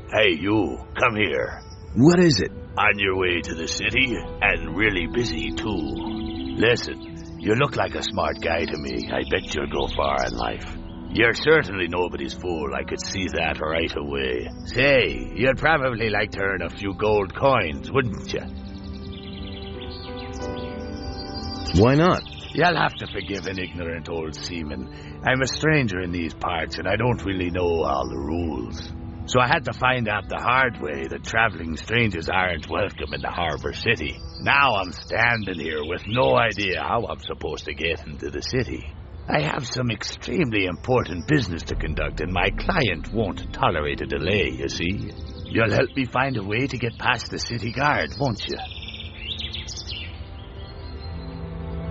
Hey, you, come here. What is it? On your way to the city, and really busy, too. Listen, you look like a smart guy to me. I bet you'll go far in life. You're certainly nobody's fool, I could see that right away. Say, you'd probably like to earn a few gold coins, wouldn't you? Why not? You'll have to forgive an ignorant old seaman. I'm a stranger in these parts, and I don't really know all the rules. So I had to find out the hard way that traveling strangers aren't welcome in the harbor city. Now I'm standing here with no idea how I'm supposed to get into the city. I have some extremely important business to conduct, and my client won't tolerate a delay, you see. You'll help me find a way to get past the city guard, won't you?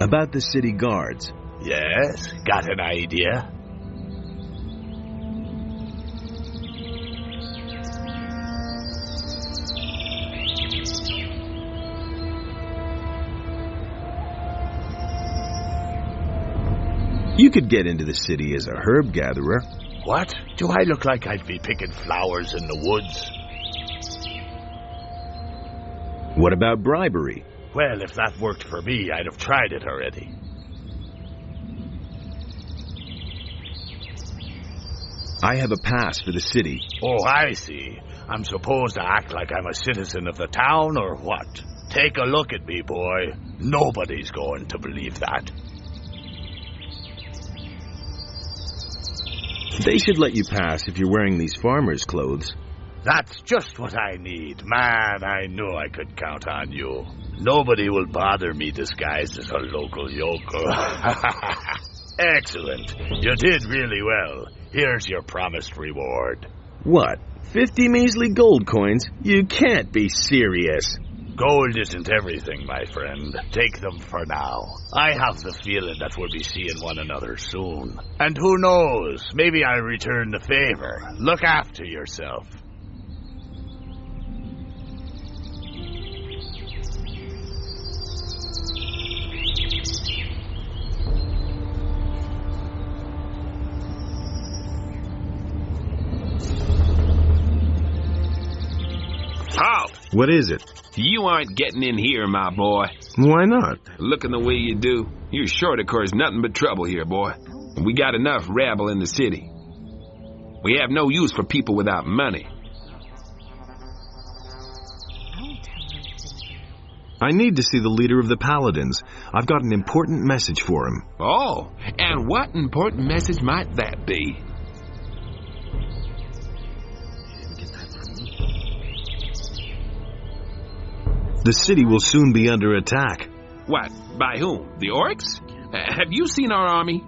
About the city guards? Yes, got an idea? You could get into the city as a herb gatherer. What? Do I look like I'd be picking flowers in the woods? What about bribery? Well, if that worked for me, I'd have tried it already. I have a pass for the city. Oh, I see. I'm supposed to act like I'm a citizen of the town, or what? Take a look at me, boy. Nobody's going to believe that. They should let you pass if you're wearing these farmer's clothes. That's just what I need. Man, I knew I could count on you. Nobody will bother me disguised as a local yokel. Excellent. You did really well. Here's your promised reward. What? 50 measly gold coins? You can't be serious. Gold isn't everything, my friend. Take them for now. I have the feeling that we'll be seeing one another soon. And who knows, maybe I'll return the favor. Look after yourself. Halt! What is it? You aren't getting in here, my boy. Why not? Looking the way you do, you're sure to cause nothing but trouble here, boy. We got enough rabble in the city. We have no use for people without money. I need to see the leader of the Paladins. I've got an important message for him. Oh, and what important message might that be? The city will soon be under attack. What? By whom? The orcs? Have you seen our army?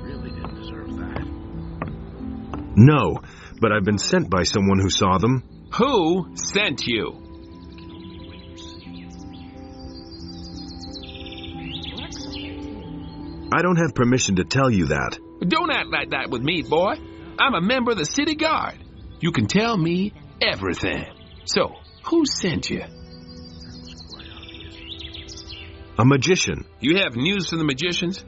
Really didn't deserve that. No, but I've been sent by someone who saw them. Who sent you? I don't have permission to tell you that. Don't act like that with me, boy. I'm a member of the city guard. You can tell me everything. So, who sent you? A magician. You have news from the magicians?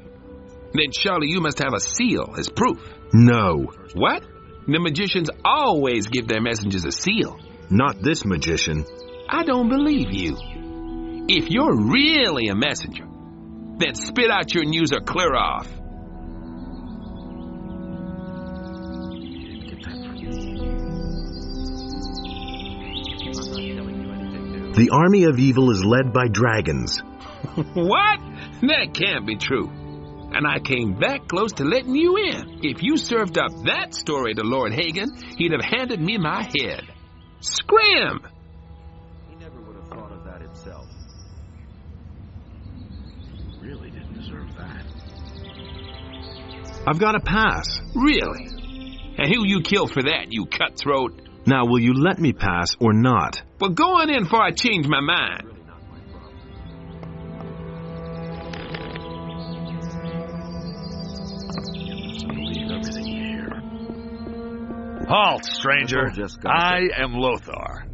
Then surely you must have a seal as proof. No. What? The magicians always give their messengers a seal. Not this magician. I don't believe you. If you're really a messenger, then spit out your news or clear off. The army of evil is led by dragons. What? That can't be true. And I came that close to letting you in. If you served up that story to Lord Hagen, he'd have handed me my head. Scram! He never would have thought of that himself. Really didn't deserve that. I've got a pass. Really? And who you killed for that, you cutthroat? Now, will you let me pass or not? Well, go on in before I change my mind. Halt, stranger. I am Lothar,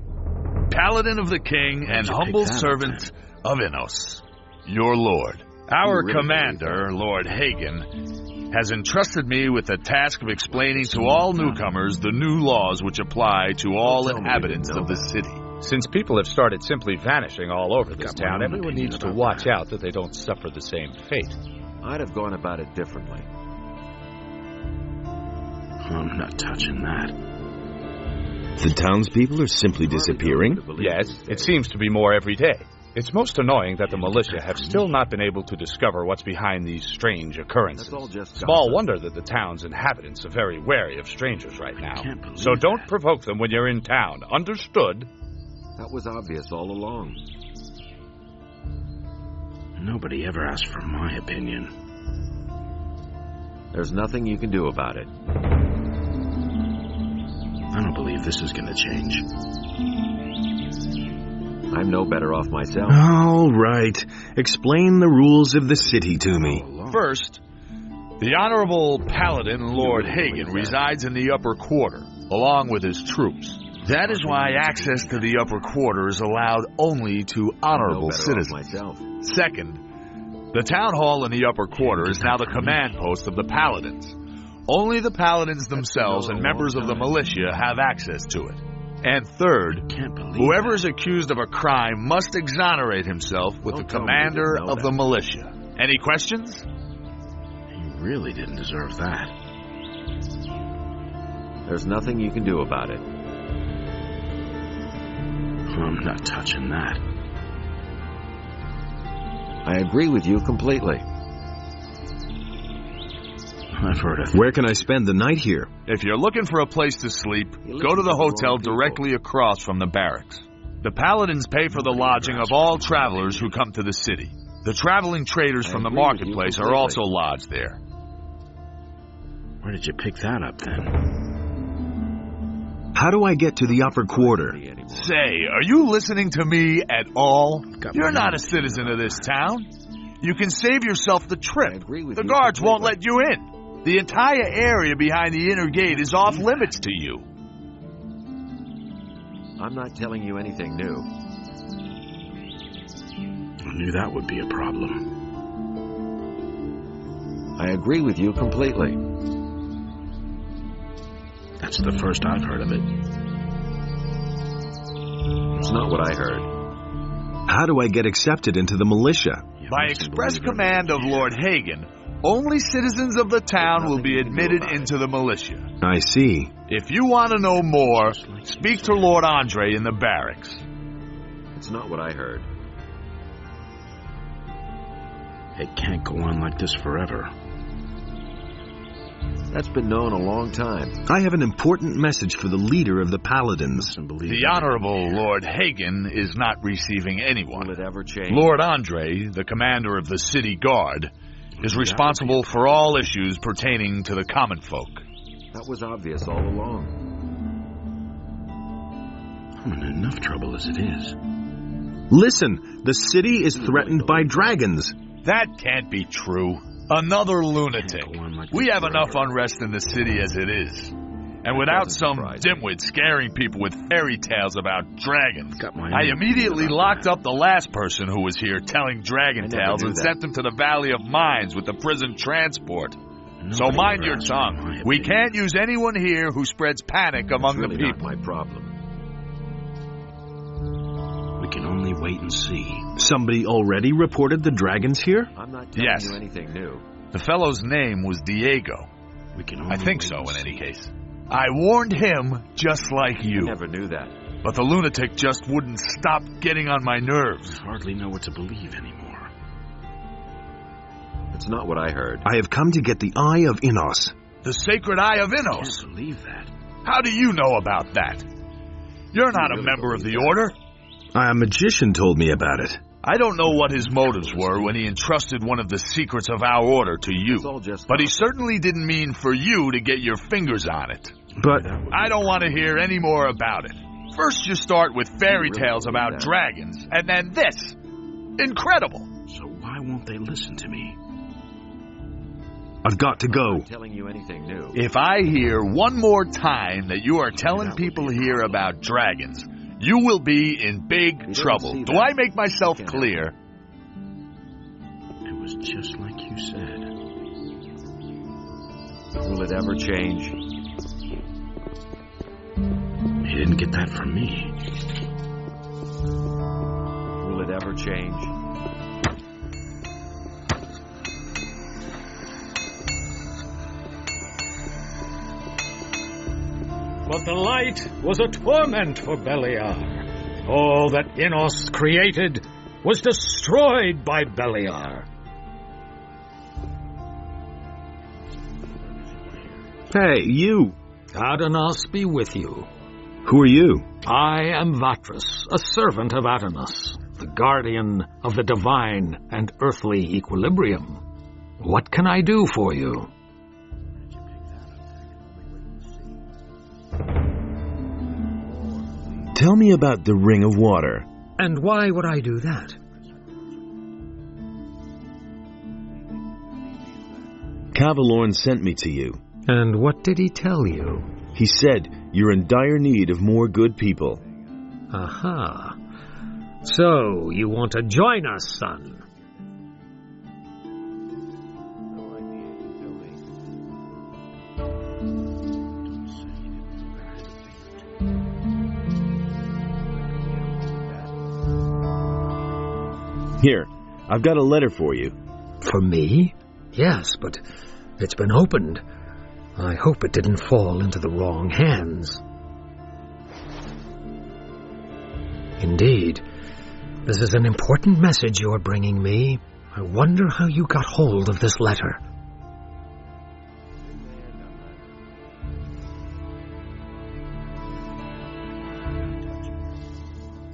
paladin of the king and humble servant of Innos, your lord. Our commander, Lord Hagen, has entrusted me with the task of explaining to all newcomers the new laws which apply to all inhabitants of the city. Since people have started simply vanishing all over this town, everyone needs to watch out that they don't suffer the same fate. I'd have gone about it differently. I'm not touching that. The townspeople are simply disappearing? Yes, it seems to be more every day. It's most annoying that the militia have still not been able to discover what's behind these strange occurrences. Small wonder that the town's inhabitants are very wary of strangers right now. So don't provoke them when you're in town. Understood? That was obvious all along. Nobody ever asked for my opinion. There's nothing you can do about it. I don't believe this is going to change. I'm no better off myself. All right. Explain the rules of the city to me. First, the Honorable Paladin Lord Hagen resides in the upper quarter, along with his troops. That is why access to the upper quarter is allowed only to honorable citizens. Second, the town hall in the upper quarter is now the command post of the paladins. Only the paladins themselves and members of the militia have access to it. And third, whoever is accused of a crime must exonerate himself with the commander of the militia. Any questions? He really didn't deserve that. There's nothing you can do about it. I'm not touching that. I agree with you completely. I've heard of... Where can I spend the night here? If you're looking for a place to sleep, go to the hotel directly across from the barracks. The paladins pay for the lodging of all travelers who come to the city. The traveling traders from the marketplace are also lodged there. Where did you pick that up, then? How do I get to the upper quarter? Say, are you listening to me at all? You're not a citizen of this town. You can save yourself the trip. The guards won't let you in. The entire area behind the inner gate is off limits to you. I'm not telling you anything new. I knew that would be a problem. I agree with you completely. That's the first I've heard of it. It's not what I heard. How do I get accepted into the militia? By express command of Lord Hagen, only citizens of the town will be admitted into the militia. I see. If you want to know more, speak to Lord Andre in the barracks. It's not what I heard. It can't go on like this forever. That's been known a long time. I have an important message for the leader of the paladins. The Honorable Lord Hagen is not receiving anyone. Will it ever change? Lord Andre, the commander of the city guard, is responsible for all issues pertaining to the common folk. That was obvious all along. I'm in enough trouble as it is. Listen, the city is threatened by dragons. That can't be true. Another lunatic. We have enough unrest in the city as it is. And without some dimwit scaring people with fairy tales about dragons, I immediately locked up the last person who was here telling dragon tales and sent them to the Valley of Mines with the prison transport. So mind your tongue. We can't use anyone here who spreads panic among the people. Not my problem. We can only wait and see. Somebody already reported the dragons here? I'm not telling you anything new. The fellow's name was Diego. I think so, in any case. I warned him just like you. I never knew that. But the lunatic just wouldn't stop getting on my nerves. I hardly know what to believe anymore. It's not what I heard. I have come to get the Eye of Innos. The Sacred Eye of Innos? I can't believe that. How do you know about that? You're not a member of the Order. A magician told me about it. I don't know what his motives were when he entrusted one of the secrets of our Order to you. But he certainly didn't mean for you to get your fingers on it. But I don't want to hear any more about it. First you start with fairy tales about dragons, and then this. Incredible. So why won't they listen to me? I've got to go. I'm not telling you anything new. If I hear one more time that you are telling people here about dragons, you will be in big trouble. Do I make myself clear? It was just like you said. Will it ever change? He didn't get that from me. Will it ever change? But the light was a torment for Beliar. All that Innos created was destroyed by Beliar. Hey, you! Adanos be with you. Who are you? I am Vatras, a servant of Adanos, the guardian of the divine and earthly equilibrium. What can I do for you? Tell me about the Ring of Water. And why would I do that? Cavalorn sent me to you. And what did he tell you? He said you're in dire need of more good people. Aha. So, you want to join us, son? Here, I've got a letter for you. For me? Yes, but it's been opened. I hope it didn't fall into the wrong hands. Indeed. This is an important message you're bringing me. I wonder how you got hold of this letter.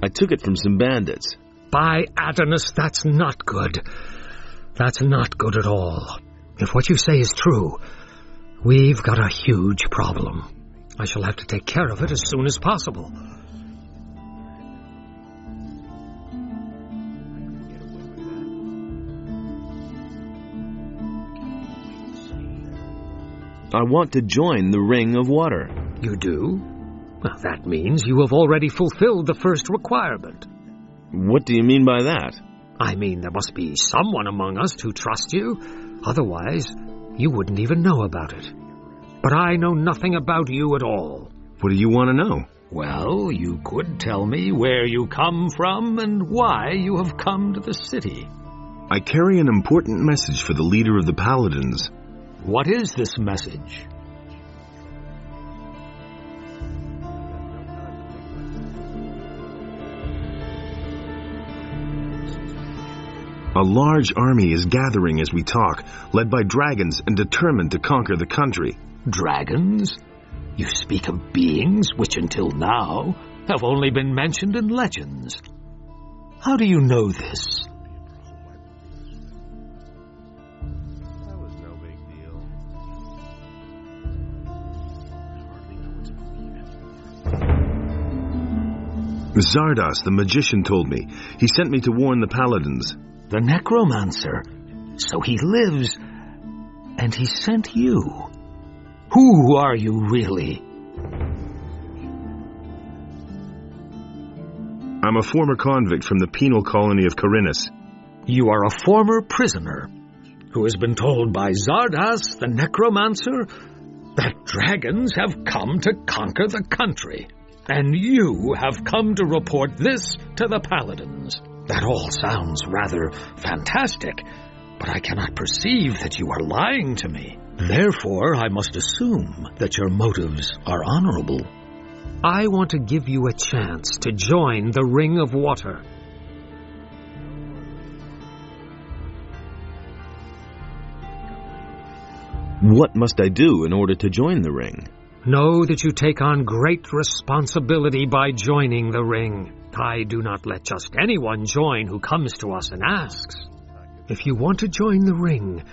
I took it from some bandits. By Adonis, that's not good. That's not good at all. If what you say is true, we've got a huge problem. I shall have to take care of it as soon as possible. I want to join the Ring of Water. You do? Well, that means you have already fulfilled the first requirement. What do you mean by that? I mean, there must be someone among us who trusts you. Otherwise, you wouldn't even know about it. But I know nothing about you at all. What do you want to know? Well, you could tell me where you come from and why you have come to the city. I carry an important message for the leader of the Paladins. What is this message? A large army is gathering as we talk, led by dragons and determined to conquer the country. Dragons? You speak of beings which until now have only been mentioned in legends. How do you know this? That was no big deal. Zardos, the magician, told me. He sent me to warn the Paladins. The necromancer. So he lives, and he sent you. Who are you really? I'm a former convict from the penal colony of Khorinis. You are a former prisoner who has been told by Zardas, the necromancer, that dragons have come to conquer the country, and you have come to report this to the Paladins. That all sounds rather fantastic, but I cannot perceive that you are lying to me. Therefore, I must assume that your motives are honorable. I want to give you a chance to join the Ring of Water. What must I do in order to join the ring? Know that you take on great responsibility by joining the ring. I do not let just anyone join who comes to us and asks. If you want to join the ring,